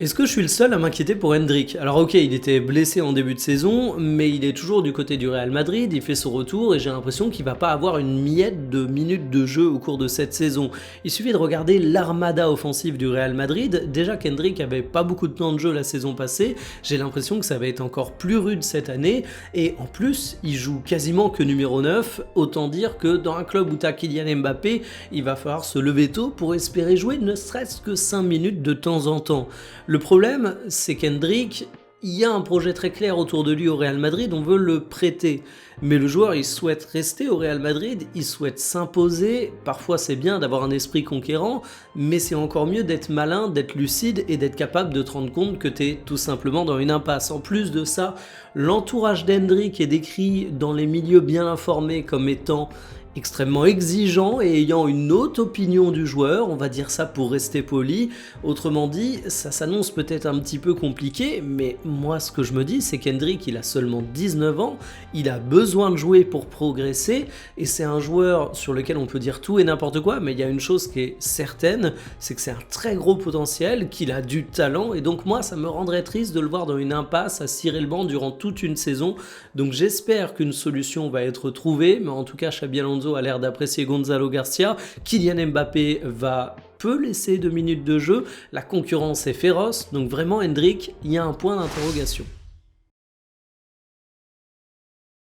Est-ce que je suis le seul à m'inquiéter pour Hendrick? Alors OK, il était blessé en début de saison, mais il est toujours du côté du Real Madrid, il fait son retour et j'ai l'impression qu'il va pas avoir une miette de minutes de jeu au cours de cette saison. Il suffit de regarder l'armada offensive du Real Madrid. Déjà qu'Hendrick avait pas beaucoup de temps de jeu la saison passée, j'ai l'impression que ça va être encore plus rude cette année et en plus, il joue quasiment que numéro 9, autant dire que dans un club où t'as Kylian Mbappé, il va falloir se lever tôt pour espérer jouer ne serait-ce que 5 minutes de temps en temps. Le problème, c'est qu'Hendrick, il y a un projet très clair autour de lui au Real Madrid, on veut le prêter. Mais le joueur, il souhaite rester au Real Madrid, il souhaite s'imposer. Parfois, c'est bien d'avoir un esprit conquérant, mais c'est encore mieux d'être malin, d'être lucide et d'être capable de te rendre compte que tu es tout simplement dans une impasse. En plus de ça, l'entourage d'Hendrick est décrit dans les milieux bien informés comme étant extrêmement exigeant et ayant une haute opinion du joueur, on va dire ça pour rester poli. Autrement dit, ça s'annonce peut-être un petit peu compliqué, mais moi ce que je me dis, c'est qu'Hendrick, il a seulement 19 ans, il a besoin de jouer pour progresser, et c'est un joueur sur lequel on peut dire tout et n'importe quoi, mais il y a une chose qui est certaine, c'est que c'est un très gros potentiel, qu'il a du talent, et donc moi ça me rendrait triste de le voir dans une impasse à cirer le banc durant toute une saison. Donc j'espère qu'une solution va être trouvée, mais en tout cas Xabi Alonso a l'air d'apprécier Gonzalo Garcia. Kylian Mbappé peut laisser 2 minutes de jeu. La concurrence est féroce. Donc vraiment, Hendrick, il y a un point d'interrogation.